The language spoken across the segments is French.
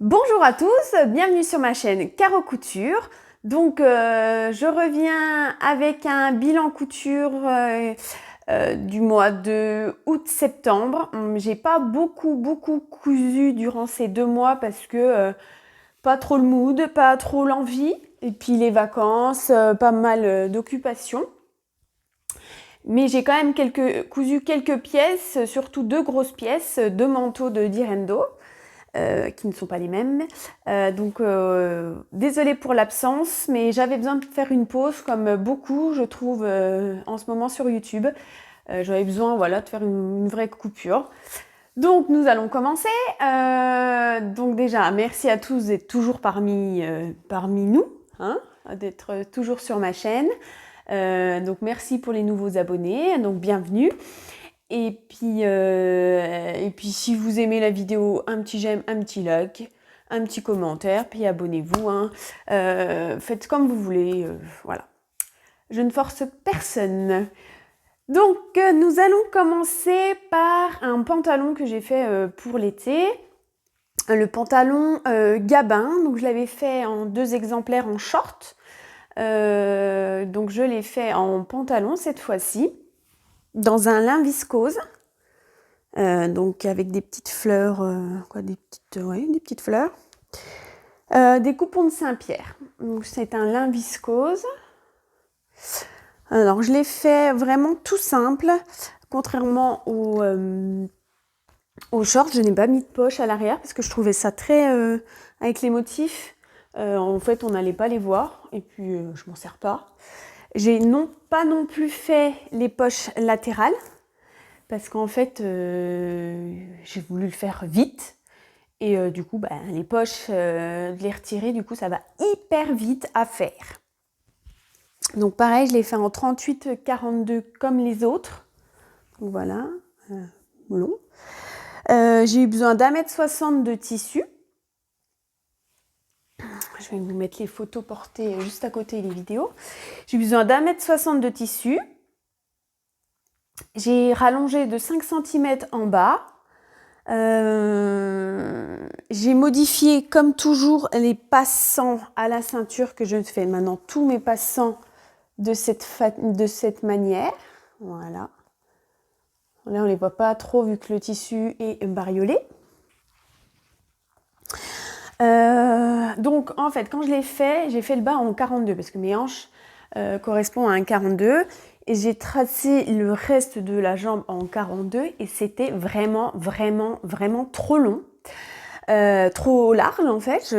Bonjour à tous, bienvenue sur ma chaîne Caro Couture. Donc je reviens avec un bilan couture du mois de août-septembre. J'ai pas beaucoup cousu durant ces 2 mois parce que pas trop le mood, pas trop l'envie. Et puis les vacances, pas mal d'occupations. Mais j'ai quand même cousu quelques pièces, surtout 2 grosses pièces, 2 manteaux de Direndo. Qui ne sont pas les mêmes. Désolée pour l'absence, mais j'avais besoin de faire une pause, comme beaucoup, je trouve, en ce moment sur YouTube. J'avais besoin, voilà, de faire une vraie coupure. Donc, nous allons commencer. Donc déjà, merci à tous d'être toujours parmi nous, hein, d'être toujours sur ma chaîne. Donc, merci pour les nouveaux abonnés. Donc, bienvenue. Et puis si vous aimez la vidéo, un petit j'aime, un petit like, un petit commentaire, puis abonnez-vous. Hein. Faites comme vous voulez. Voilà. Je ne force personne. Donc, nous allons commencer par un pantalon que j'ai fait pour l'été. Le pantalon Gabin. Donc, je l'avais fait en 2 exemplaires en short. Donc, je l'ai fait en pantalon cette fois-ci, dans un lin viscose. Donc avec des petites fleurs, des petites fleurs. Des coupons de Saint-Pierre. Donc c'est un lin viscose. Alors je l'ai fait vraiment tout simple. Contrairement au short, je n'ai pas mis de poche à l'arrière parce que je trouvais ça très... avec les motifs, en fait on n'allait pas les voir. Et puis je m'en sers pas. J'ai pas non plus fait les poches latérales. Parce qu'en fait, j'ai voulu le faire vite. Et du coup, les poches, de les retirer, du coup, ça va hyper vite à faire. Donc pareil, je l'ai fait en 38-42 comme les autres. Donc voilà, long. J'ai eu besoin d'1,60 m de tissu. Je vais vous mettre les photos portées juste à côté les vidéos. J'ai eu besoin d'1,60 m de tissu. J'ai rallongé de 5 cm en bas. J'ai modifié comme toujours les passants à la ceinture que je fais maintenant tous mes passants de cette manière. Voilà. Là on les voit pas trop vu que le tissu est bariolé. Donc en fait quand je l'ai fait, j'ai fait le bas en 42 parce que mes hanches correspondent à un 42 et j'ai tracé le reste de la jambe en 42 et c'était vraiment trop long. Trop large en fait,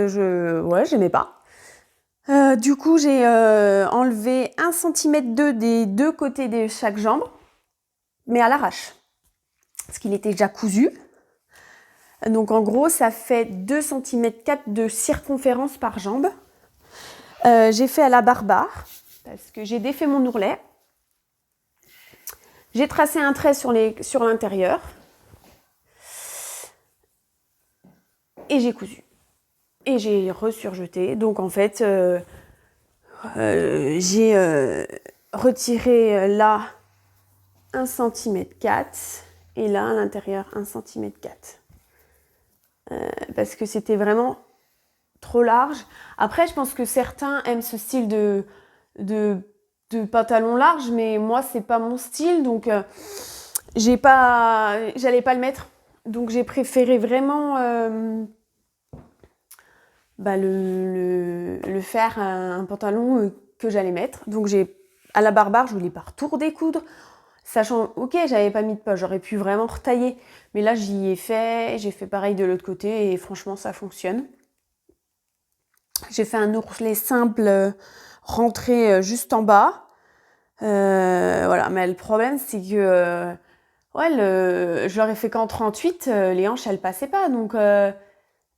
j'aimais pas. Du coup j'ai enlevé 1,2 cm des 2 côtés de chaque jambe, mais à l'arrache, parce qu'il était déjà cousu. Donc en gros ça fait 2,4 cm de circonférence par jambe. J'ai fait à la barbare, parce que j'ai défait mon ourlet. J'ai tracé un trait sur l'intérieur. Et j'ai cousu. Et j'ai resurjeté. Donc en fait, j'ai retiré là 1,4 cm et là à l'intérieur 1,4 cm. Parce que c'était vraiment trop large. Après, je pense que certains aiment ce style de pantalon large, mais moi, c'est pas mon style. Donc, j'allais pas le mettre. Donc, j'ai préféré vraiment... le faire un pantalon que j'allais mettre. Donc à la barbare, je voulais pas redécoudre. Sachant, ok, j'avais pas mis de poche, j'aurais pu vraiment retailler. Mais là, j'y ai fait, j'ai fait pareil de l'autre côté et franchement, ça fonctionne. J'ai fait un ourlet simple rentré juste en bas. Voilà, mais le problème, c'est que je l'aurais fait qu'en 38, les hanches, elles passaient pas. Donc,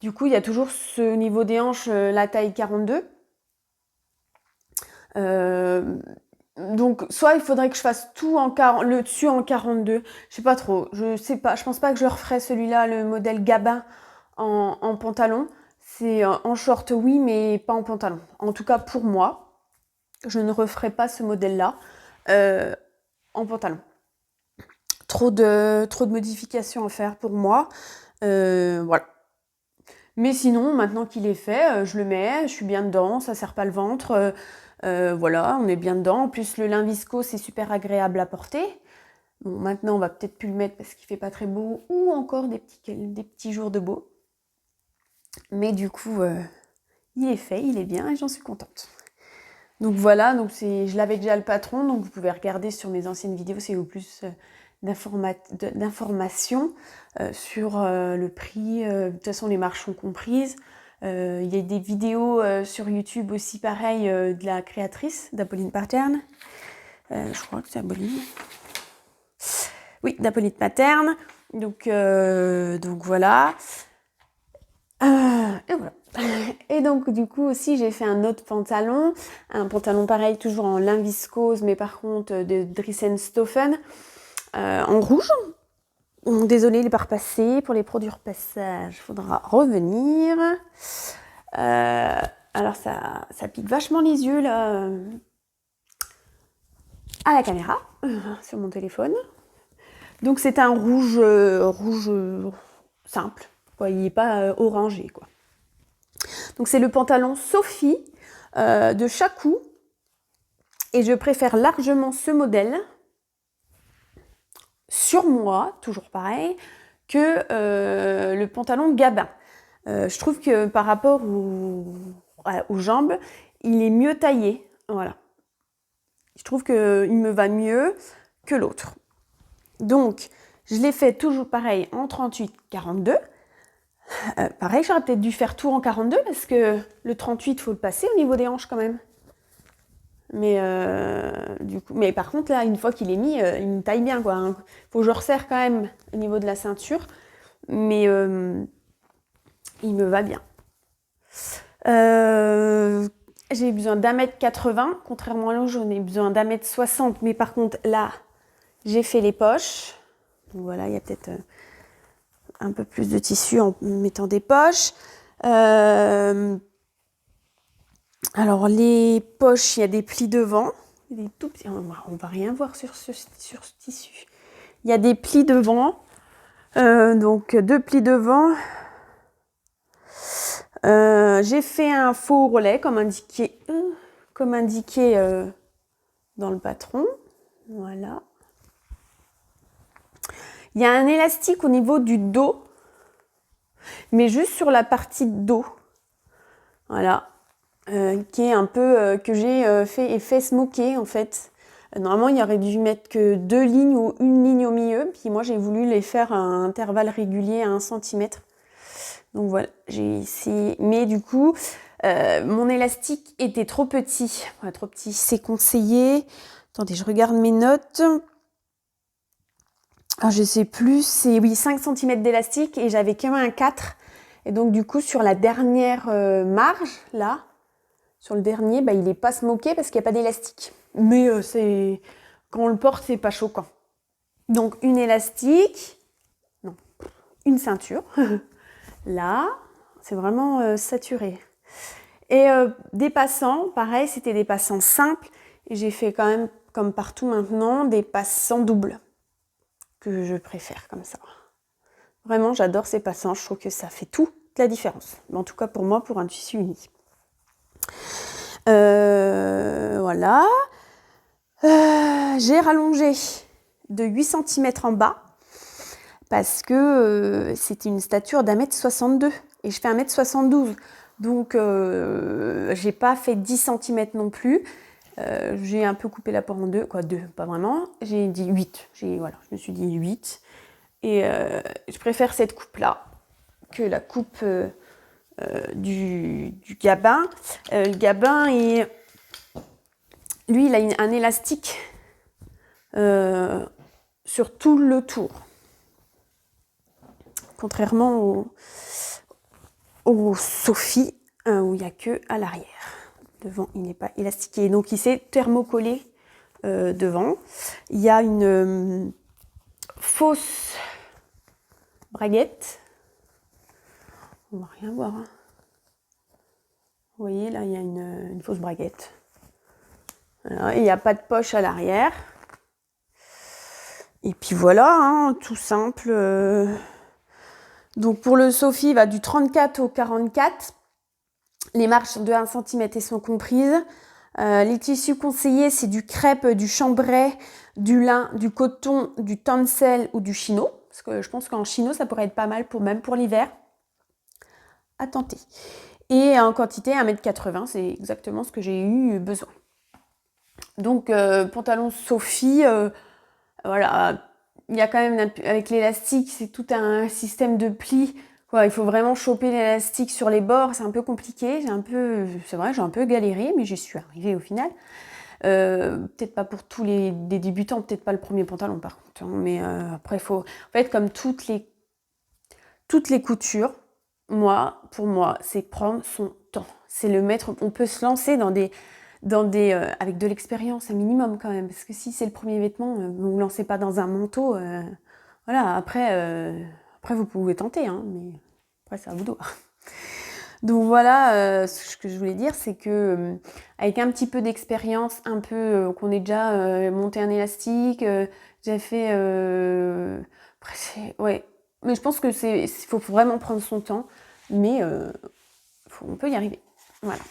du coup, il y a toujours ce niveau des hanches, la taille 42. Donc, soit il faudrait que je fasse tout le dessus en 42. Je sais pas trop. Je sais pas. Je pense pas que je referai celui-là, le modèle Gabin, en pantalon. C'est en short, oui, mais pas en pantalon. En tout cas, pour moi, je ne referai pas ce modèle-là en pantalon. Trop de modifications à faire pour moi. Voilà. Mais sinon, maintenant qu'il est fait, je le mets, je suis bien dedans, ça serre pas le ventre. Voilà, on est bien dedans. En plus, le lin viscose, c'est super agréable à porter. Bon, maintenant, on va peut-être plus le mettre parce qu'il fait pas très beau ou encore des petits jours de beau. Mais du coup, il est fait, il est bien et j'en suis contente. Donc voilà, donc je l'avais déjà le patron, donc vous pouvez regarder sur mes anciennes vidéos, c'est au plus d'informations sur le prix. De toute façon, les marges sont comprises. Il y a des vidéos sur YouTube aussi, pareil, de la créatrice, d'Apolline Paterne. Je crois que c'est Apolline. Oui, d'Apolline Paterne. Donc voilà. Et voilà. Et donc du coup aussi j'ai fait un autre pantalon, un pantalon pareil toujours en lin viscose mais par contre de Dries-en-Stoffen en rouge. Désolée, il n'est pas repassé. Pour les produits repassage, il faudra revenir. Alors ça pique vachement les yeux là à la caméra sur mon téléphone. Donc c'est un rouge simple, quoi. Il n'est pas orangé quoi. Donc c'est le pantalon Sophie de Chacou et je préfère largement ce modèle sur moi, toujours pareil, que le pantalon Gabin. Je trouve que par rapport aux jambes, il est mieux taillé. Voilà. Je trouve qu'il me va mieux que l'autre. Donc, je l'ai fait toujours pareil en 38-42. Pareil, j'aurais peut-être dû faire tout en 42 parce que le 38, il faut le passer au niveau des hanches quand même. Mais du coup, mais par contre, là, une fois qu'il est mis, il me taille bien, quoi. Hein. Faut que je resserre quand même au niveau de la ceinture. Mais il me va bien. J'ai besoin d'1m80, contrairement à l'autre, j'en ai besoin d'1m60, mais par contre là, j'ai fait les poches. Donc voilà, il y a peut-être un peu plus de tissu en mettant des poches. Alors les poches, il y a des plis devant, des tout petits. On va rien voir sur ce tissu. Il y a des plis devant, donc 2 plis devant. J'ai fait un faux relais comme indiqué dans le patron. Voilà. Il y a un élastique au niveau du dos, mais juste sur la partie de dos. Voilà. Qui est un peu que j'ai fait smoker en fait. Normalement, il aurait dû mettre que 2 lignes ou une ligne au milieu. Puis moi, j'ai voulu les faire à un intervalle régulier à 1 cm. Donc voilà, j'ai essayé. Mais du coup, mon élastique était trop petit. Enfin, trop petit, c'est conseillé. Attendez, je regarde mes notes. Ah, je sais plus, c'est oui, 5 cm d'élastique et j'avais quand même un 4. Et donc du coup, sur la dernière marge, là, sur le dernier, bah, il n'est pas smoké parce qu'il n'y a pas d'élastique. Mais quand on le porte, c'est pas choquant. Donc une élastique, non, une ceinture. Là, c'est vraiment saturé. Et des passants, pareil, c'était des passants simples. Et j'ai fait quand même, comme partout maintenant, des passants doubles. Que je préfère comme ça. Vraiment, j'adore ces passants. Je trouve que ça fait toute la différence. En tout cas, pour moi, pour un tissu uni. Voilà. J'ai rallongé de 8 cm en bas parce que c'était une stature d'1m62 et je fais 1m72. Donc, j'ai pas fait 10 cm non plus. J'ai un peu coupé la part en deux, quoi, 2, pas vraiment. J'ai dit 8. Voilà, je me suis dit 8. Et je préfère cette coupe-là que la coupe du Gabin. Le Gabin, lui, il a un élastique sur tout le tour. Contrairement au Sophie, où il n'y a que à l'arrière. Devant, il n'est pas élastiqué. Donc, il s'est thermocollé devant. Il y a une fausse braguette. On va rien voir. Hein. Vous voyez, là, il y a une fausse braguette. Voilà, il n'y a pas de poche à l'arrière. Et puis voilà, hein, tout simple. Donc pour le Sophie, il va du 34 au 44. Les marges de 1 cm sont comprises. Les tissus conseillés, c'est du crêpe, du chambray, du lin, du coton, du tencel ou du chino. Parce que je pense qu'en chino, ça pourrait être pas mal même pour l'hiver. À tenter. Et en quantité 1,80 m, c'est exactement ce que j'ai eu besoin. Donc pantalon Sophie, voilà, il y a quand même, avec l'élastique, c'est tout un système de plis. Il faut vraiment choper l'élastique sur les bords, c'est un peu compliqué. C'est vrai, j'ai un peu galéré, mais j'y suis arrivée au final. Peut-être pas pour tous les débutants, peut-être pas le premier pantalon par contre. Mais après, en fait, comme toutes les coutures, pour moi, c'est prendre son temps. C'est le mettre. On peut se lancer avec de l'expérience, un minimum quand même. Parce que si c'est le premier vêtement, vous ne vous lancez pas dans un manteau. Voilà, après, vous pouvez tenter, hein, mais après, c'est à vous de voir. Donc voilà, ce que je voulais dire, c'est que avec un petit peu d'expérience, qu'on ait déjà monté un élastique, déjà fait... ouais. Mais je pense que faut vraiment prendre son temps, mais on peut y arriver. Voilà.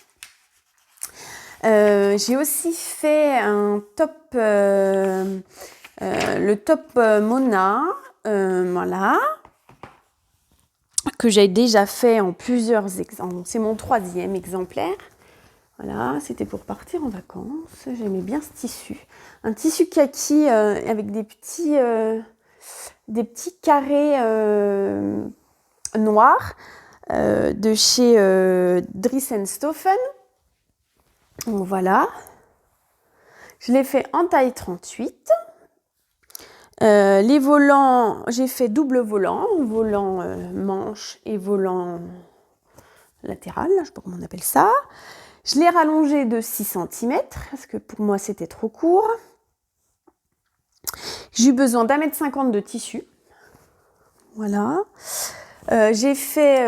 J'ai aussi fait un top, le top Mona, voilà, que j'ai déjà fait en plusieurs exemples. C'est mon 3e exemplaire. Voilà, c'était pour partir en vacances. J'aimais bien ce tissu. Un tissu kaki avec des petits carrés noirs de chez Dries & Stoffen. Donc voilà. Je l'ai fait en taille 38. Les volants, j'ai fait double volant manche et volant latéral, je ne sais pas comment on appelle ça. Je l'ai rallongé de 6 cm, parce que pour moi c'était trop court. J'ai eu besoin d'1,50 m de tissu. Voilà. J'ai fait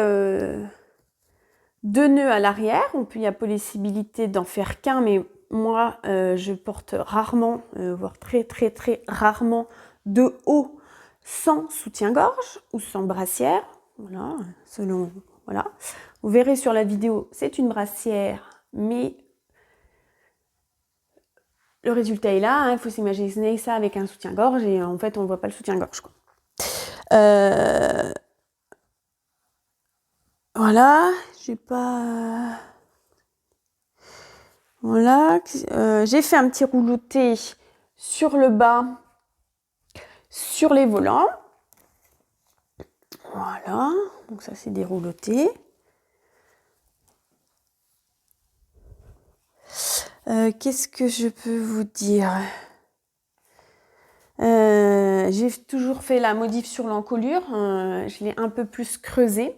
2 nœuds à l'arrière. Il y a possibilité d'en faire qu'un, mais moi je porte rarement, voire très très très rarement, de haut sans soutien-gorge ou sans brassière. Voilà, voilà. Vous verrez sur la vidéo, c'est une brassière, mais le résultat est là. Hein. Il faut s'imaginer ça avec un soutien-gorge et en fait, on ne voit pas le soutien-gorge, quoi. Voilà, j'ai pas... Voilà, j'ai fait un petit rouleauté sur le bas, sur les volants. Voilà, donc ça c'est des rouleautés. Qu'est-ce que je peux vous dire ? J'ai toujours fait la modif sur l'encolure, je l'ai un peu plus creusé.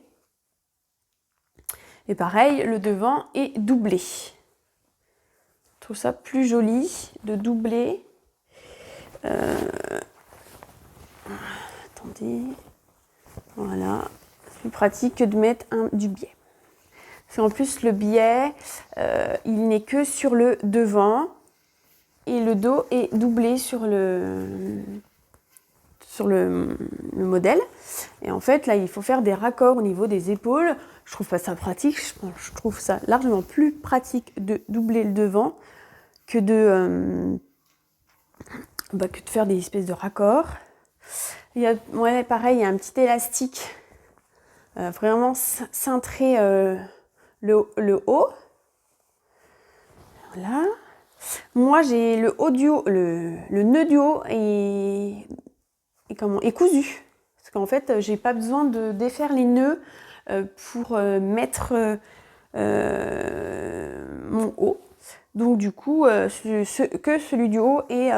Et pareil, le devant est doublé. Je trouve ça plus joli de doubler. Attendez. Voilà. C'est plus pratique que de mettre du biais. Parce qu'en plus, le biais, il n'est que sur le devant. Et le dos est doublé sur le modèle. Et en fait, là, il faut faire des raccords au niveau des épaules. Je trouve pas ça pratique. Je trouve ça largement plus pratique de doubler le devant que de faire des espèces de raccords. Pareil, il y a un petit élastique vraiment cintré le haut. Voilà. Moi, j'ai le haut du haut, le nœud du haut est cousu. Parce qu'en fait, j'ai pas besoin de défaire les nœuds pour mettre mon haut. Donc du coup, que celui du haut est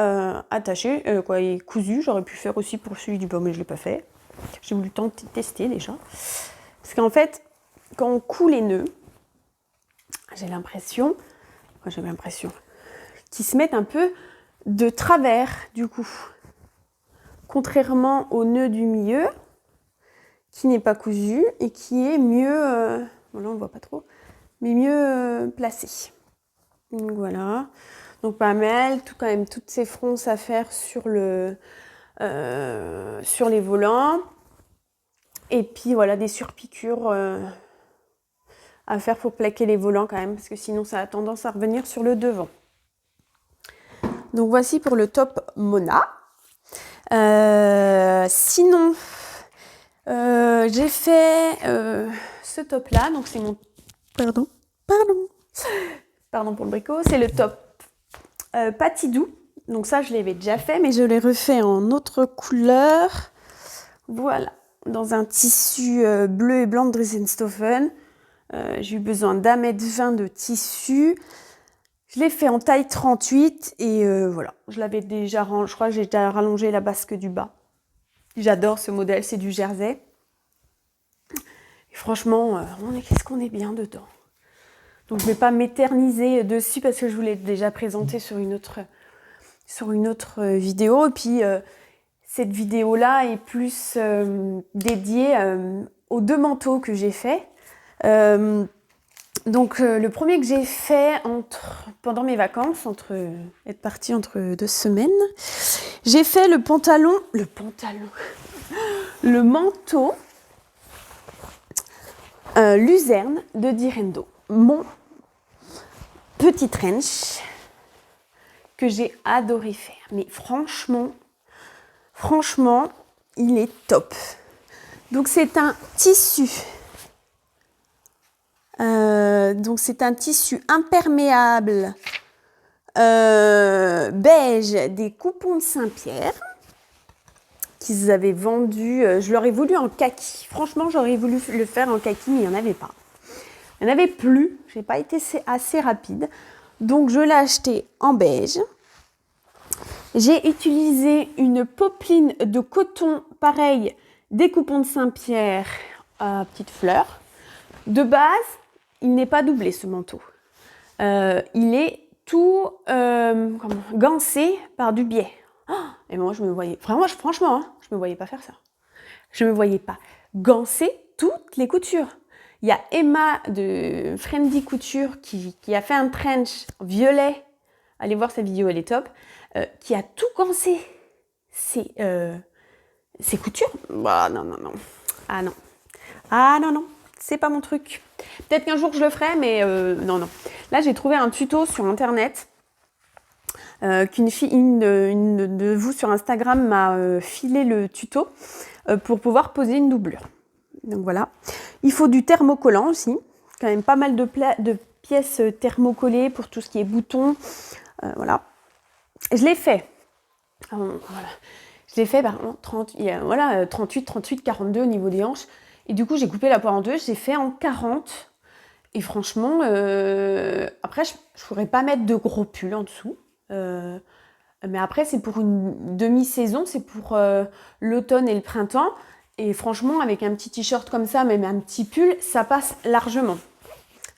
attaché, est cousu. J'aurais pu faire aussi pour celui du bas, mais je ne l'ai pas fait. J'ai eu le temps de tester déjà. Parce qu'en fait, quand on coud les nœuds, j'ai l'impression qu'ils se mettent un peu de travers du coup. Contrairement au nœud du milieu, qui n'est pas cousu et qui est mieux, là on ne voit pas trop, mais mieux placé. Donc voilà, donc pas mal, quand même toutes ces fronces à faire sur les volants. Et puis voilà, des surpiqûres à faire pour plaquer les volants quand même, parce que sinon ça a tendance à revenir sur le devant. Donc voici pour le top Mona. Sinon, j'ai fait ce top là, donc c'est mon... Pardon pour le bricot, c'est le top Patidou. Donc ça je l'avais déjà fait, mais je l'ai refait en autre couleur. Voilà, dans un tissu bleu et blanc de Dressenstoffen. J'ai eu besoin d'1,20 m de tissu. Je l'ai fait en taille 38 et voilà, je l'avais déjà, je crois que j'ai déjà rallongé la basque du bas. J'adore ce modèle, c'est du jersey. Et franchement, qu'est-ce qu'on est bien dedans. Donc je ne vais pas m'éterniser dessus parce que je vous l'ai déjà présenté sur une autre vidéo. Et puis cette vidéo-là est plus dédiée aux 2 manteaux que j'ai faits. Donc le premier que j'ai fait pendant mes vacances, être partie entre 2 semaines, j'ai fait le manteau Luzerne de Direndo. Mon petit trench que j'ai adoré faire. Mais franchement, il est top. Donc c'est un tissu. C'est un tissu imperméable beige des Coupons de Saint-Pierre qu'ils avaient vendu. Je l'aurais voulu en kaki. Franchement, j'aurais voulu le faire en kaki, mais il n'y en avait pas. Il n'y en avait plus. Je n'ai pas été assez rapide. Donc, je l'ai acheté en beige. J'ai utilisé une popeline de coton, pareil, des Coupons de Saint-Pierre à petites fleurs. De base, il n'est pas doublé ce manteau. Il est tout gancé par du biais. Oh, et moi, je me voyais... Franchement, je me voyais pas faire ça. Je me voyais pas gancer toutes les coutures. Il y a Emma de Friendly Couture qui a fait un trench violet. Allez voir sa vidéo, elle est top. Qui a tout gancé ses coutures. Bah, non. Ah non. C'est pas mon truc. Peut-être qu'un jour je le ferai, mais non. Là, j'ai trouvé un tuto sur internet qu'une fille, une de vous sur Instagram m'a filé le tuto pour pouvoir poser une doublure. Donc voilà. Il faut du thermocollant aussi. Quand même pas mal de pièces thermocollées pour tout ce qui est boutons. Voilà. Je l'ai fait. Voilà. Je l'ai fait par 38, 42 au niveau des hanches. Et du coup, j'ai coupé la poire en 2, j'ai fait en 40. Et franchement, après, je ne pourrais pas mettre de gros pulls en dessous. Mais après, c'est pour une demi-saison, c'est pour l'automne et le printemps. Et franchement, avec un petit t-shirt comme ça, même un petit pull, ça passe largement.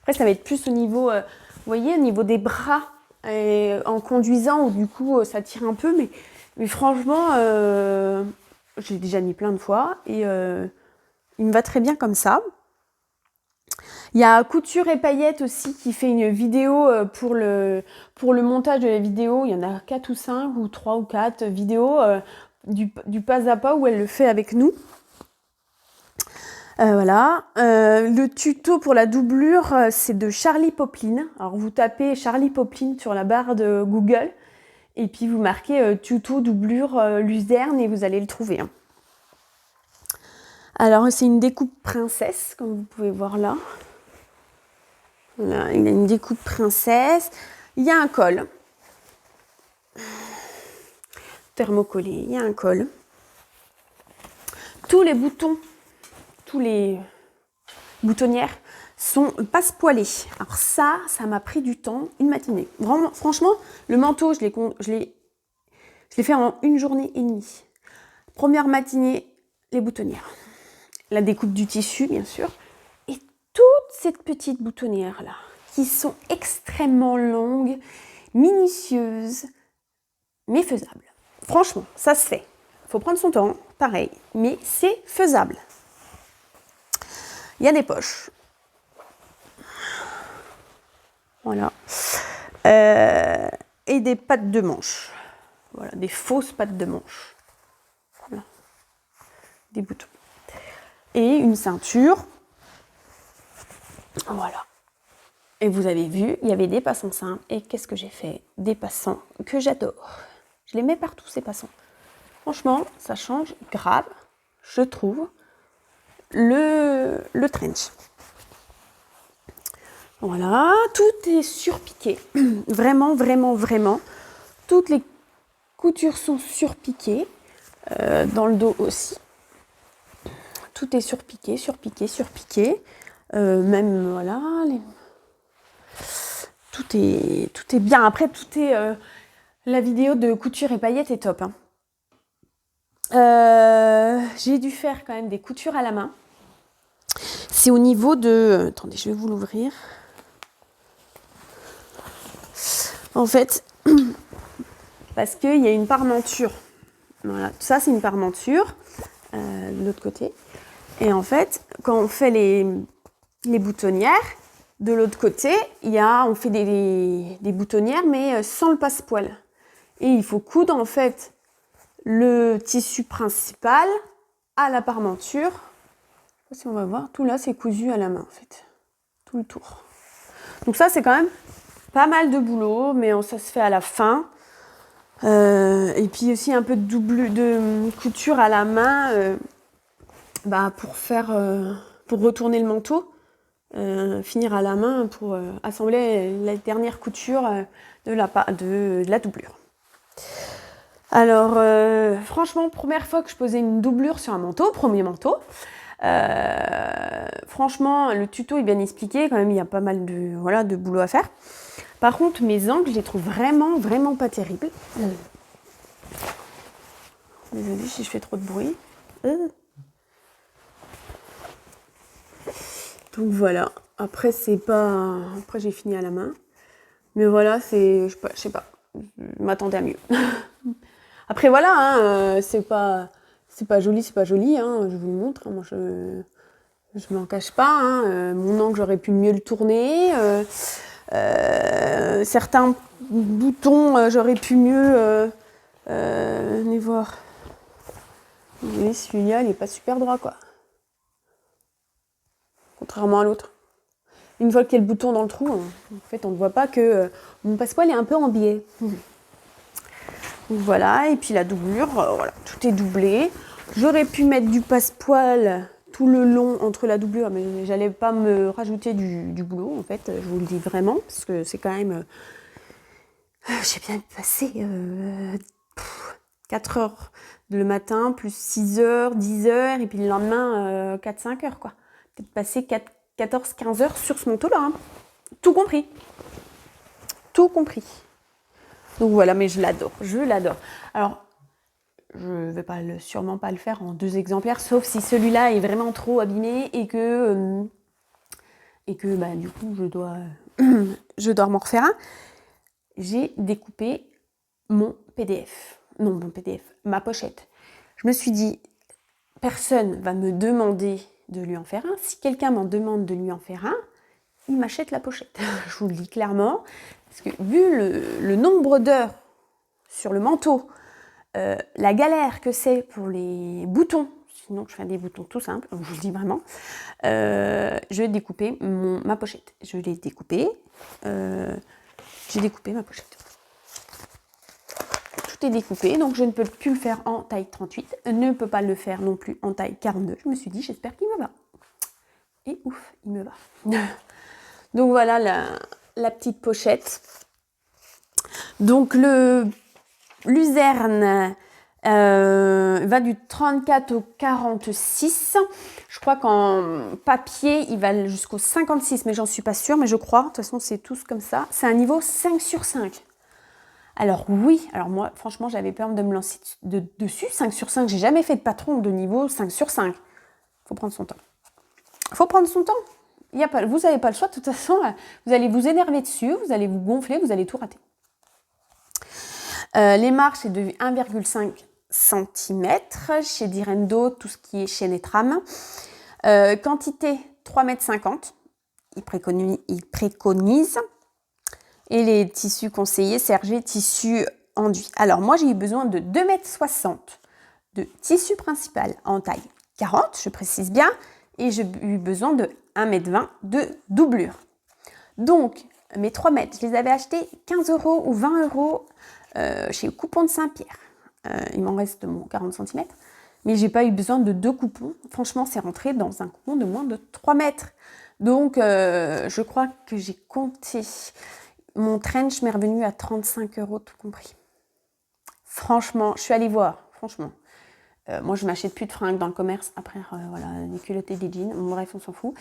Après, ça va être plus au niveau, vous voyez, au niveau des bras, en conduisant, où du coup, ça tire un peu. Mais franchement, je l'ai déjà mis plein de fois. Et il me va très bien comme ça. Il y a Couture et Paillettes aussi qui fait une vidéo pour le montage de la vidéo. Il y en a 4 ou 5 ou 3 ou 4 vidéos du pas à pas où elle le fait avec nous. Voilà. Le tuto pour la doublure, c'est de Charlie Poplin. Alors vous tapez Charlie Poplin sur la barre de Google et puis vous marquez tuto doublure Luzerne et vous allez le trouver. Hein. Alors c'est une découpe princesse, comme vous pouvez voir là. Voilà, il a une découpe princesse. Il y a un col. Thermocollé, il y a un col. Tous les boutons, tous les boutonnières sont passe-poilées. Alors ça m'a pris du temps, une matinée. Vraiment, franchement, le manteau, je l'ai fait en 1 journée et demie. Première matinée, les boutonnières. La découpe du tissu, bien sûr. Et toutes ces petites boutonnières-là, qui sont extrêmement longues, minutieuses, mais faisables. Franchement, ça se fait. Il faut prendre son temps, pareil, mais c'est faisable. Il y a des poches. Voilà. Et des pattes de manche. Voilà, des fausses pattes de manche. Voilà. Des boutons. et une ceinture. Voilà. Et vous avez vu, il y avait des passants simples. Et qu'est-ce que j'ai fait? Des passants que j'adore. Je les mets partout, ces passants. Franchement, ça change grave, je trouve, le trench. Voilà, tout est surpiqué. Vraiment, vraiment, vraiment. Toutes les coutures sont surpiquées. Dans le dos aussi. Tout est surpiqué, surpiqué, surpiqué. Même, voilà, tout est bien. Après, la vidéo de couture et paillettes est top. Hein. J'ai dû faire quand même des coutures à la main. C'est au niveau de... Attendez, je vais vous l'ouvrir. En fait, parce qu'il y a une parmenture. Voilà, ça c'est une parmenture de l'autre côté. Et en fait, quand on fait les boutonnières, de l'autre côté, on fait des boutonnières, mais sans le passepoil. Et il faut coudre en fait le tissu principal à la parmenture. Je sais pas si on va voir, tout là c'est cousu à la main en fait, tout le tour. Donc ça c'est quand même pas mal de boulot, mais ça se fait à la fin. Et puis aussi un peu de couture à la main pour retourner le manteau. Finir à la main pour assembler la dernière couture de la doublure. Alors, franchement, première fois que je posais une doublure sur un manteau, premier manteau, franchement, le tuto est bien expliqué, quand même, il y a pas mal de boulot à faire. Par contre, mes angles, je les trouve vraiment, vraiment pas terribles. Désolée si je fais trop de bruit. Donc voilà, après j'ai fini à la main. Mais voilà, je sais pas, je m'attendais à mieux. Après voilà, hein, c'est pas joli, hein, je vous le montre. Hein, moi je m'en cache pas. Hein, mon angle, j'aurais pu mieux le tourner. Certains boutons, j'aurais pu mieux. Venez voir. Vous voyez, celui-là, il n'est pas super droit, quoi. Contrairement à l'autre. Une fois qu'il y a le bouton dans le trou, en fait, on ne voit pas que mon passepoil est un peu en biais. Voilà, et puis la doublure, voilà, tout est doublé. J'aurais pu mettre du passepoil tout le long entre la doublure, mais j'allais pas me rajouter du boulot, en fait, je vous le dis vraiment, parce que c'est quand même... j'ai bien passé 4 heures le matin, plus 6 heures, 10 heures, et puis le lendemain, 4-5 heures, quoi. Peut-être passer 14-15 heures sur ce manteau-là. Hein. Tout compris. Tout compris. Donc voilà, mais je l'adore. Alors, je ne vais sûrement pas le faire en 2 exemplaires, sauf si celui-là est vraiment trop abîmé et que du coup, je dois m'en refaire un. J'ai découpé mon PDF. Non, mon PDF, ma pochette. Je me suis dit, personne va me demander de lui en faire un. Si quelqu'un m'en demande de lui en faire un, il m'achète la pochette. Je vous le dis clairement. Parce que vu le nombre d'heures sur le manteau, la galère que c'est pour les boutons, sinon je fais des boutons tout simples, je vous le dis vraiment, je vais découper ma pochette. Je l'ai découpée. J'ai découpé ma pochette. Tout est découpé, donc je ne peux plus le faire en taille 38, ne peux pas le faire non plus en taille 42. Je me suis dit, j'espère qu'il me va. Et ouf, il me va. Donc voilà la petite pochette. Donc l'Uzerne va du 34 au 46. Je crois qu'en papier, il va jusqu'au 56, mais j'en suis pas sûre, mais je crois. De toute façon, c'est tous comme ça. C'est un niveau 5 sur 5. Alors oui, moi, franchement, j'avais peur de me lancer dessus. 5 sur 5, j'ai jamais fait de patron de niveau 5 sur 5. Faut prendre son temps. Vous n'avez pas le choix. De toute façon, vous allez vous énerver dessus, vous allez vous gonfler, vous allez tout rater. Les marges, c'est de 1,5 cm. Chez Direndo, tout ce qui est chaîne et trame. Quantité 3,50 m. Il préconise. Et les tissus conseillés, Serger tissu enduit. Alors moi, j'ai eu besoin de 2,60 m de tissu principal en taille 40, je précise bien, et j'ai eu besoin de 1,20 m de doublure. Donc, mes 3 mètres, je les avais achetés 15 € ou 20 € chez Coupon de Saint-Pierre. Il m'en reste mon 40 cm, mais j'ai pas eu besoin de 2 coupons. Franchement, c'est rentré dans un coupon de moins de 3 mètres. Donc, je crois que j'ai compté. Mon trench m'est revenu à 35 € tout compris. Franchement, je suis allée voir, franchement. Moi, je m'achète plus de fringues dans le commerce. Après, voilà, des culottes et des jeans. Bref, on s'en fout.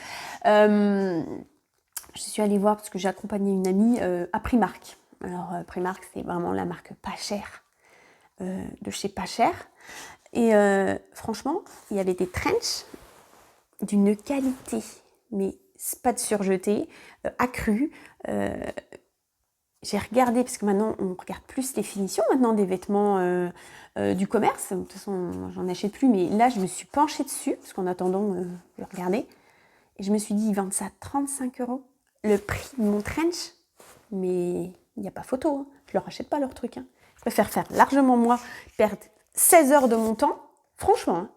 Je suis allée voir parce que j'ai accompagné une amie à Primark. Alors, Primark, c'est vraiment la marque pas chère de chez pas cher. Et franchement, il y avait des trenchs d'une qualité, mais pas de surjeté, accrue. J'ai regardé, parce que maintenant, on regarde plus les finitions maintenant des vêtements du commerce. De toute façon, j'en achète plus, mais là, je me suis penchée dessus, parce qu'en attendant, je regardais. Et je me suis dit, ils vendent ça 35 €. Le prix de mon trench, mais il n'y a pas photo. Hein. Je leur achète pas leur truc. Hein. Je préfère faire largement moi, perdre 16 heures de mon temps, franchement, hein,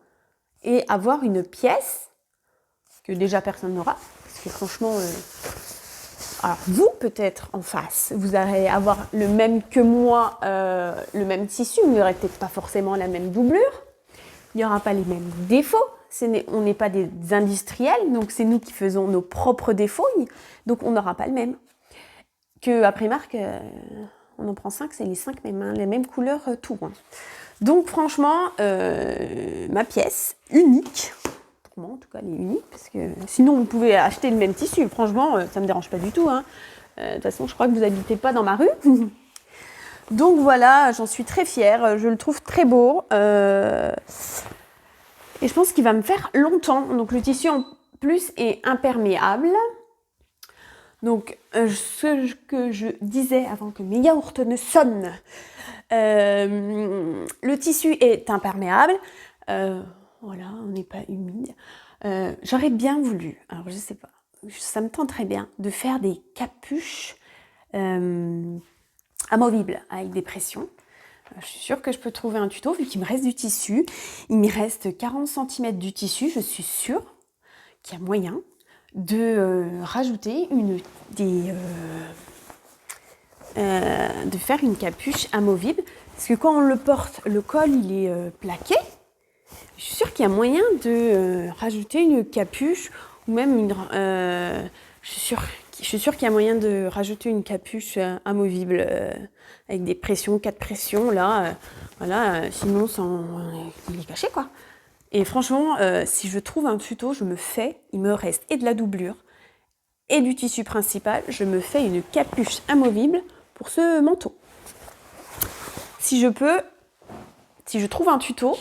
et avoir une pièce que déjà personne n'aura. Parce que franchement, alors vous peut-être en face, vous allez avoir le même que moi, le même tissu, vous n'aurez peut-être pas forcément la même doublure, il n'y aura pas les mêmes défauts. On n'est pas des industriels, donc c'est nous qui faisons nos propres défauts, donc on n'aura pas le même. Qu'à Primark, on en prend 5, c'est les 5 mêmes, hein, les mêmes couleurs, tout. Hein. Donc franchement, ma pièce, unique, pour moi en tout cas elle est unique, parce que sinon vous pouvez acheter le même tissu, franchement ça ne me dérange pas du tout. Hein. De toute façon je crois que vous n'habitez pas dans ma rue. Donc voilà, j'en suis très fière, je le trouve très beau. Et je pense qu'il va me faire longtemps. Donc le tissu en plus est imperméable. Donc ce que je disais avant que mes yaourts ne sonnent, le tissu est imperméable. Voilà, on n'est pas humide. J'aurais bien voulu, alors je sais pas, ça me tenterait bien de faire des capuches amovibles avec des pressions. Je suis sûre que je peux trouver un tuto vu qu'il me reste du tissu. Il me reste 40 cm du tissu. Je suis sûre qu'il y a moyen de rajouter de faire une capuche amovible. Parce que quand on le porte, le col il est plaqué. Je suis sûre qu'il y a moyen de rajouter une capuche ou même une... je suis sûre qu'il y a moyen de rajouter une capuche amovible avec des pressions, 4 pressions, là, voilà, sinon il est caché, quoi. Et franchement, si je trouve un tuto, il me reste et de la doublure et du tissu principal, je me fais une capuche amovible pour ce manteau. Si je trouve un tuto,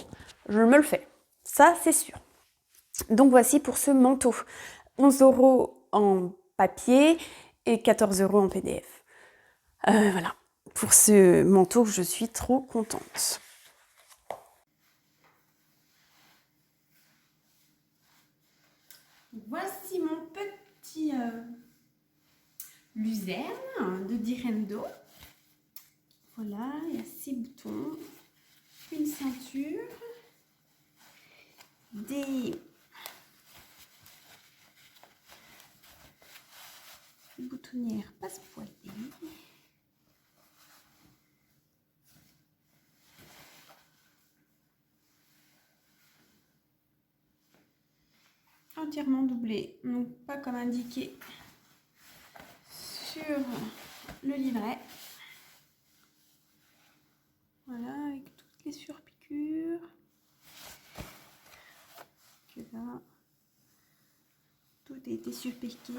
je me le fais. Ça, c'est sûr. Donc voici pour ce manteau. 11 € en papier et 14 € en PDF. Voilà. Pour ce manteau, je suis trop contente. Voici mon petit luzerne de Direndo. Voilà, il y a 6 boutons, une ceinture, des boutonnières passe-poilées. Entièrement doublé, donc pas comme indiqué sur le livret. Voilà, avec toutes les surpiqûres. Que là, tout a été surpiqué.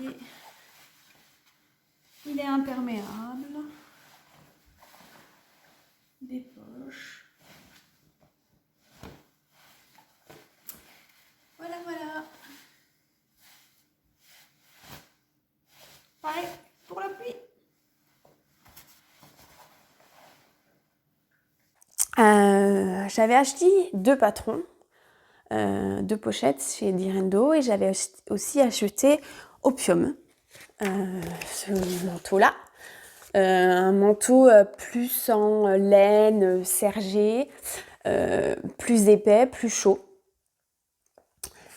Il est imperméable. Des poches. Voilà, voilà. Pareil pour la pluie. J'avais acheté 2 patrons, 2 pochettes chez Direndo et j'avais aussi acheté Opium, ce manteau-là. Un manteau plus en laine sergée, plus épais, plus chaud.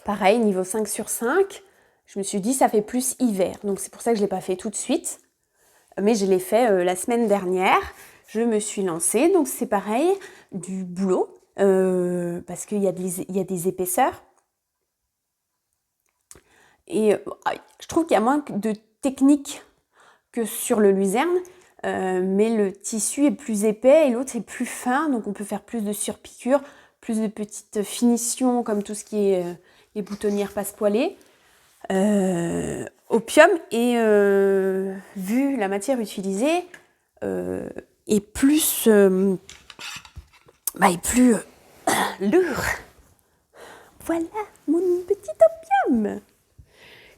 Pareil, niveau 5 sur 5, je me suis dit ça fait plus hiver. Donc c'est pour ça que je ne l'ai pas fait tout de suite. Mais je l'ai fait la semaine dernière. Je me suis lancée. Donc c'est pareil, du boulot. Parce qu'il y a des épaisseurs. Et je trouve qu'il y a moins de technique que sur le luzerne. Mais le tissu est plus épais et l'autre est plus fin. Donc on peut faire plus de surpiqûres, plus de petites finitions comme tout ce qui est les boutonnières passepoilées. Opium et vu la matière utilisée est plus lourd. Voilà mon petit opium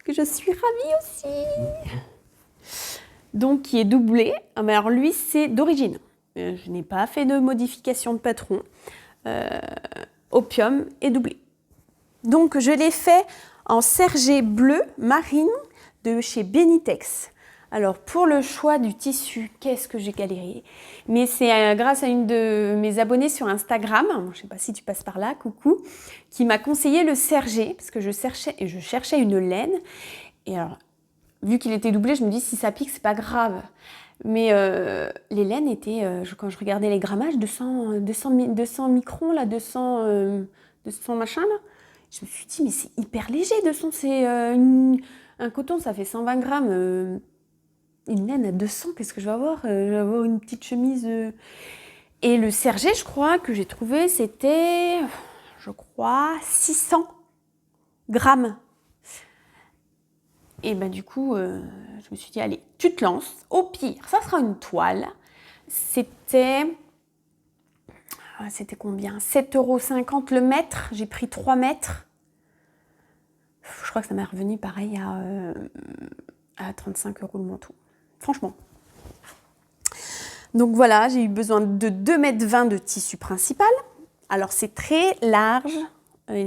que je suis ravie aussi. Donc qui est doublé. Mais alors lui c'est d'origine. Je n'ai pas fait de modification de patron. Opium est doublé. Donc je l'ai fait en sergé bleu marine de chez Benitex. Alors pour le choix du tissu, qu'est-ce que j'ai galéré? Mais c'est grâce à une de mes abonnées sur Instagram, je ne sais pas si tu passes par là, coucou, qui m'a conseillé le sergé, parce que je cherchais une laine. Et alors, vu qu'il était doublé, je me dis si ça pique, c'est pas grave. Mais les laines étaient, quand je regardais les grammages, 200 microns, là, 200 machin, là. Je me suis dit, mais c'est hyper léger, 200, c'est un coton, ça fait 120 grammes. Une laine à 200, qu'est-ce que je vais avoir? Je vais avoir une petite chemise. Et le sergé, je crois, que j'ai trouvé, c'était, 600 grammes. Et ben du coup, je me suis dit, allez, tu te lances. Au pire, ça sera une toile. C'était combien? 7,50 € le mètre. J'ai pris 3 mètres. Je crois que ça m'est revenu pareil à 35 € le manteau. Franchement. Donc voilà, j'ai eu besoin de 2,20 m de tissu principal. Alors c'est très large,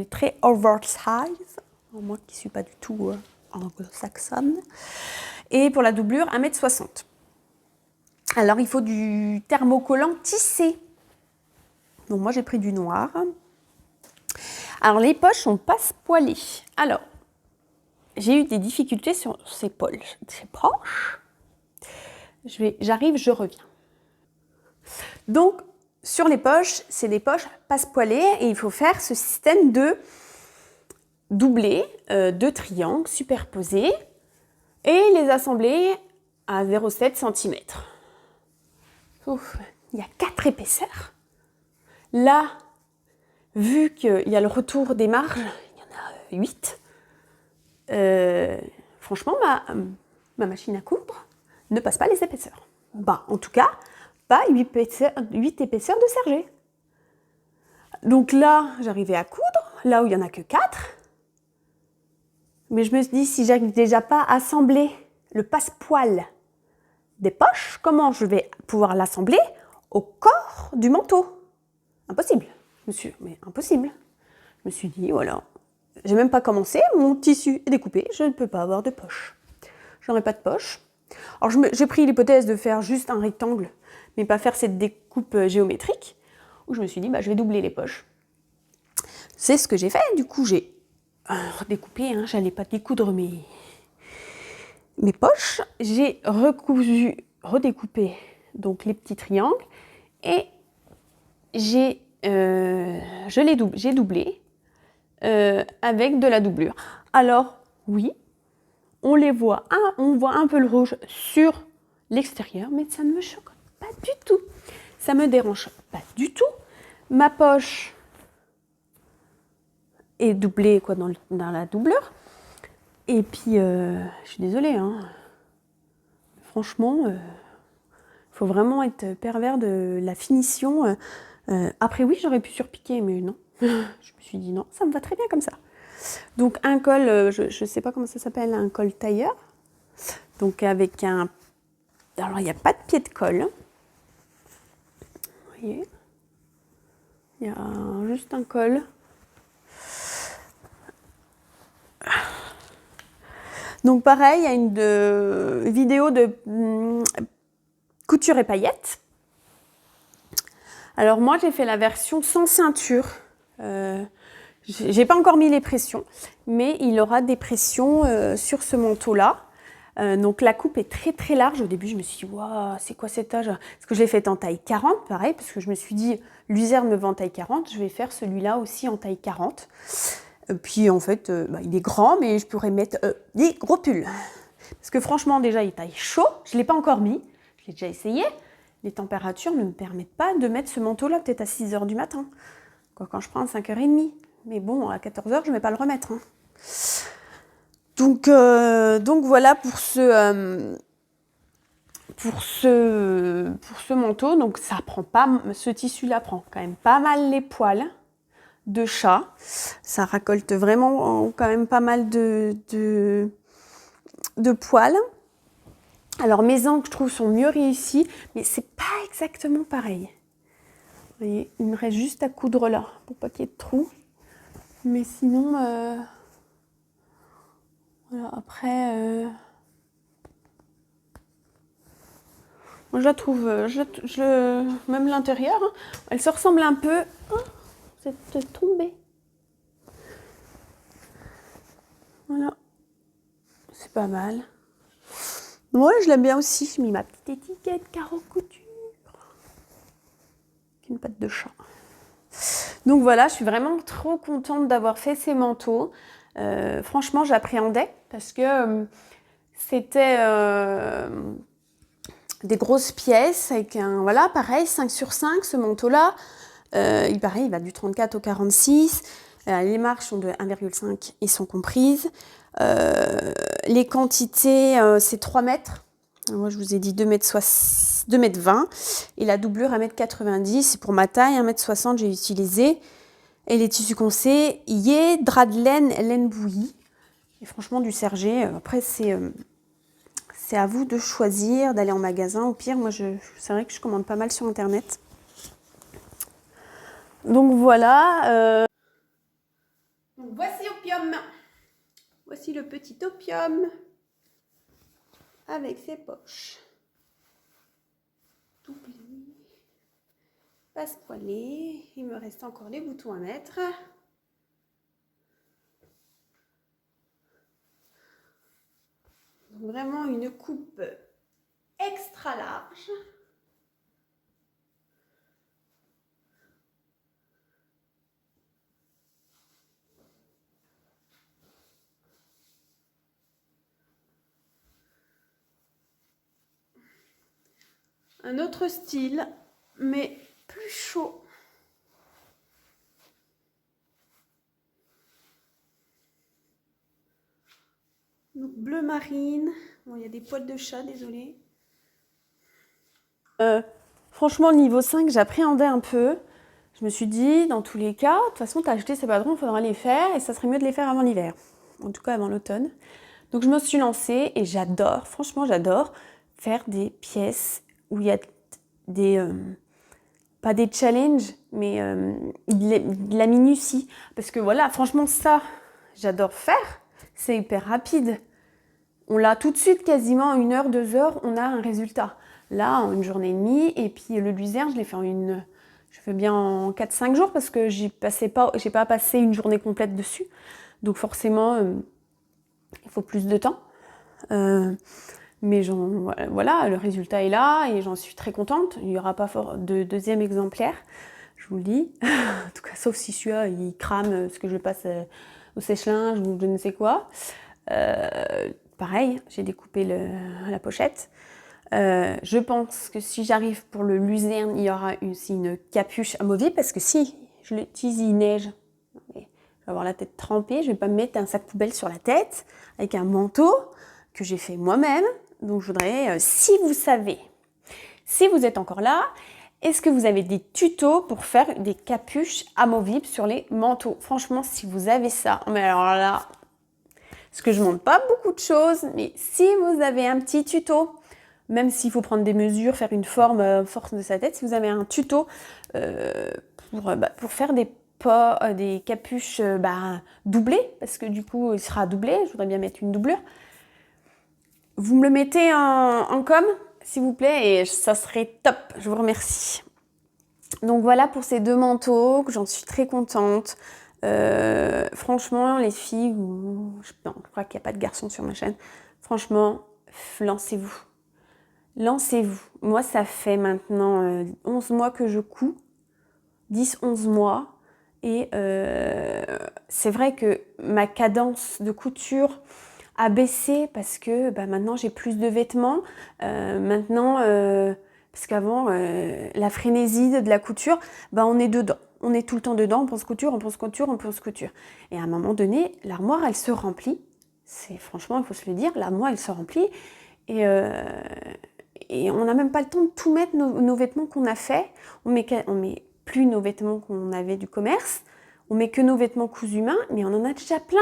très oversize. Moi qui ne suis pas du tout anglo-saxonne. Et pour la doublure, 1,60 m. Alors il faut du thermocollant tissé. Donc moi j'ai pris du noir. Alors les poches sont passepoilées. Alors j'ai eu des difficultés sur ces poches. J'arrive, je reviens. Donc sur les poches, c'est des poches passepoilées et il faut faire ce système de doublés, de triangles superposés et les assembler à 0,7 cm. Il y a 4 épaisseurs. Là, vu qu'il y a le retour des marges, il y en a 8. Franchement, ma machine à coudre ne passe pas les épaisseurs. En tout cas, pas 8 épaisseurs de sergé. Donc là, j'arrivais à coudre, là où il n'y en a que 4. Mais je me suis dit, si j'arrive déjà pas à assembler le passepoil des poches, comment je vais pouvoir l'assembler au corps du manteau? Impossible. Mais impossible. Je me suis dit, voilà, j'ai même pas commencé, mon tissu est découpé, je ne peux pas avoir de poche. Je n'aurai pas de poche. Alors j'ai pris l'hypothèse de faire juste un rectangle, mais pas faire cette découpe géométrique, où je me suis dit, je vais doubler les poches. C'est ce que j'ai fait, du coup j'ai redécoupé, j'allais pas découdre mes poches, j'ai redécoupé donc les petits triangles, et j'ai doublé avec de la doublure. Alors oui, on voit un peu le rouge sur l'extérieur, mais ça ne me choque pas du tout. Ça me dérange pas du tout. Ma poche est doublée dans la doublure. Et puis, je suis désolée, franchement, faut vraiment être pervers de la finition. Après, oui, j'aurais pu surpiquer, mais non. Je me suis dit non, ça me va très bien comme ça. Donc, un col, je ne sais pas comment ça s'appelle, un col tailleur. Donc, avec un... Alors, il n'y a pas de pied de colle. Vous voyez? Il y a juste un col. Donc, pareil, il y a une vidéo de couture et paillettes. Alors moi j'ai fait la version sans ceinture. J'ai pas encore mis les pressions, mais il aura des pressions sur ce manteau-là. Donc la coupe est très très large. Au début, je me suis dit, waouh, c'est quoi cet âge? Parce que je l'ai fait en taille 40, pareil, parce que je me suis dit, l'Uzerne me vend en taille 40, je vais faire celui-là aussi en taille 40. Puis en fait, il est grand, mais je pourrais mettre des gros pulls. Parce que franchement, déjà, il taille chaud. Je ne l'ai pas encore mis. Je l'ai déjà essayé. Les températures ne me permettent pas de mettre ce manteau-là, peut-être à 6 h du matin. Quoi, quand je prends à 5 h 30. Mais bon, à 14 h, je ne vais pas le remettre. Hein. Donc voilà pour ce manteau. Donc ça prend pas, ce tissu-là prend quand même pas mal les poils de chat. Ça récolte vraiment quand même pas mal de poils. Alors mes angles, je trouve, sont mieux réussis, mais c'est pas exactement pareil. Vous voyez, il me reste juste à coudre là pour pas qu'il y ait de trous. Mais sinon, voilà, après, moi je la trouve, même l'intérieur, hein, elle se ressemble un peu. Oh, c'est tombé. Voilà, c'est pas mal. Ouais, je l'aime bien aussi. J'ai mis ma petite étiquette carreau couture. Une patte de chat. Donc voilà, je suis vraiment trop contente d'avoir fait ces manteaux. Franchement, j'appréhendais parce que c'était des grosses pièces avec un, voilà, pareil, 5 sur 5, ce manteau-là. Il va du 34 au 46. Les marges sont de 1,5 et sont comprises. Les quantités, c'est 3 mètres. Moi, je vous ai dit 2,20 m et la doublure 1,90 m. Pour ma taille, 1,60 m, j'ai utilisé. Et les tissus conseillés, drap de laine bouillie. Et franchement, du serger. Après, c'est à vous de choisir, d'aller en magasin. Au pire, moi, c'est vrai que je commande pas mal sur Internet. Donc voilà. Donc, voici Opium. Voici le petit Opium. Avec ses poches. Tout plié. Passe poilé. Il me reste encore les boutons à mettre. Donc vraiment une coupe extra large. Un autre style, mais plus chaud. Donc bleu marine. Bon, il y a des poils de chat, désolé. Franchement, niveau 5, j'appréhendais un peu. Je me suis dit, dans tous les cas, de toute façon, tu as acheté ces patrons, il faudra les faire et ça serait mieux de les faire avant l'hiver. En tout cas, avant l'automne. Donc, je me suis lancée et j'adore, franchement, j'adore faire des pièces où il y a des... pas des challenges, mais de la minutie. Parce que voilà, franchement, ça, j'adore faire. C'est hyper rapide. On l'a tout de suite, quasiment 1 heure, 2 heures, on a un résultat. Là, en 1 journée et demie, et puis le luzerne, je l'ai fait je fais bien en 4-5 jours parce que j'ai pas passé une journée complète dessus. Donc forcément, il faut plus de temps. Mais voilà, le résultat est là et j'en suis très contente. Il n'y aura pas de deuxième exemplaire, je vous le dis. En tout cas, sauf si celui-là, il crame ce que je passe au sèche-linge ou je ne sais quoi. Pareil, j'ai découpé la pochette. Je pense que si j'arrive pour le luzerne, il y aura aussi une capuche amovible parce que si je l'utilise, il neige. Je vais avoir la tête trempée, je ne vais pas me mettre un sac poubelle sur la tête avec un manteau que j'ai fait moi-même. Donc je voudrais, si vous êtes encore là, est-ce que vous avez des tutos pour faire des capuches amovibles sur les manteaux? Franchement, si vous avez ça, mais alors là, parce que je ne montre pas beaucoup de choses, mais si vous avez un petit tuto, même s'il faut prendre des mesures, faire une forme de sa tête, si vous avez un tuto pour faire des capuches doublées, parce que du coup, il sera doublé, je voudrais bien mettre une doublure. Vous me le mettez en com, s'il vous plaît, et ça serait top. Je vous remercie. Donc voilà pour ces 2 manteaux, que j'en suis très contente. Franchement, les filles, non, je crois qu'il n'y a pas de garçons sur ma chaîne. Franchement, lancez-vous. Lancez-vous. Moi, ça fait maintenant 11 mois que je couds. 10-11 mois. Et c'est vrai que ma cadence de couture a baissé parce que maintenant j'ai plus de vêtements. Parce qu'avant, la frénésie de la couture, on est dedans. On est tout le temps dedans, on pense couture, on pense couture, on pense couture. Et à un moment donné, l'armoire, elle se remplit. Franchement, il faut se le dire, l'armoire, elle se remplit. Et on n'a même pas le temps de tout mettre nos vêtements qu'on a fait. On met plus nos vêtements qu'on avait du commerce. On met que nos vêtements cousus main, mais on en a déjà plein.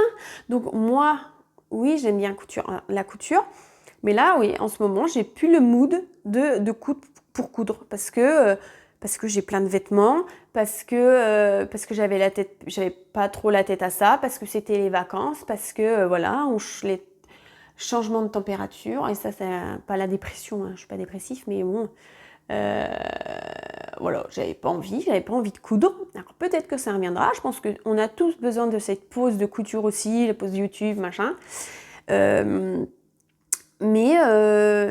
Donc moi, oui, j'aime bien la couture. Mais là, oui, en ce moment, j'ai plus le mood de coudre pour coudre. Parce que j'ai plein de vêtements, parce que j'avais pas trop la tête à ça, parce que c'était les vacances, parce que voilà, les changements de température, et ça, c'est pas la dépression, hein, je suis pas dépressif, mais bon, voilà, j'avais pas envie de coudre. Alors peut-être que ça reviendra, je pense qu'on a tous besoin de cette pause de couture aussi, la pause YouTube, machin. Mais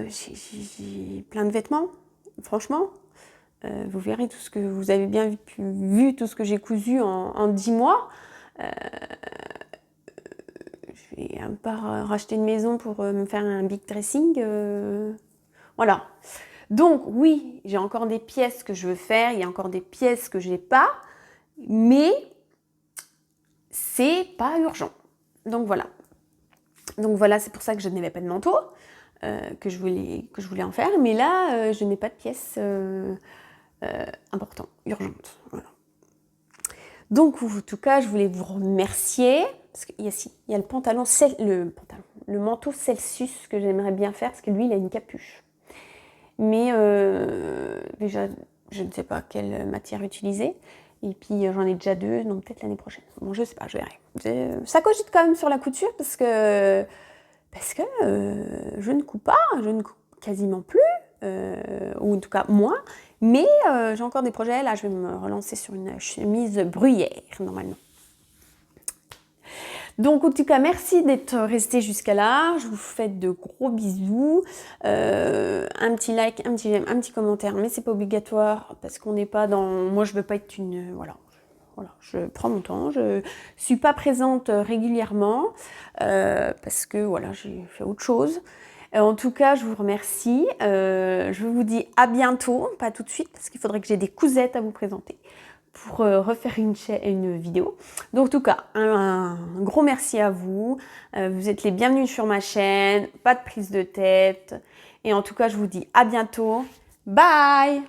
j'ai plein de vêtements, franchement. Vous verrez tout ce que vous avez bien vu tout ce que j'ai cousu en 10 mois. Je vais pas racheter une maison pour me faire un big dressing. Voilà. Donc oui, j'ai encore des pièces que je veux faire, il y a encore des pièces que je n'ai pas, mais c'est pas urgent. Donc voilà. C'est pour ça que je n'avais pas de manteau, que je voulais en faire, mais là, je n'ai pas de pièces importantes, urgentes. Voilà. Donc en tout cas, je voulais vous remercier, parce qu'il y a le manteau Celsius que j'aimerais bien faire, parce que lui, il a une capuche. Mais déjà, je ne sais pas quelle matière utiliser. Et puis j'en ai déjà 2, donc peut-être l'année prochaine. Bon, je sais pas, je verrai. Ça cogite quand même sur la couture parce que je ne couds pas, je ne couds quasiment plus, ou en tout cas moins. Mais j'ai encore des projets. Là, je vais me relancer sur une chemise bruyère normalement. Donc en tout cas, merci d'être resté jusqu'à là. Je vous fais de gros bisous. Un petit like, un petit j'aime, un petit commentaire, mais c'est pas obligatoire parce qu'on n'est pas dans. Moi, je veux pas être une. Voilà, je prends mon temps. Je suis pas présente régulièrement parce que voilà, j'ai fait autre chose. En tout cas, je vous remercie. Je vous dis à bientôt, pas tout de suite parce qu'il faudrait que j'ai des cousettes à vous présenter pour refaire une vidéo. Donc en tout cas, un gros merci à vous. Vous êtes les bienvenus sur ma chaîne, pas de prise de tête. Et en tout cas, je vous dis à bientôt. Bye!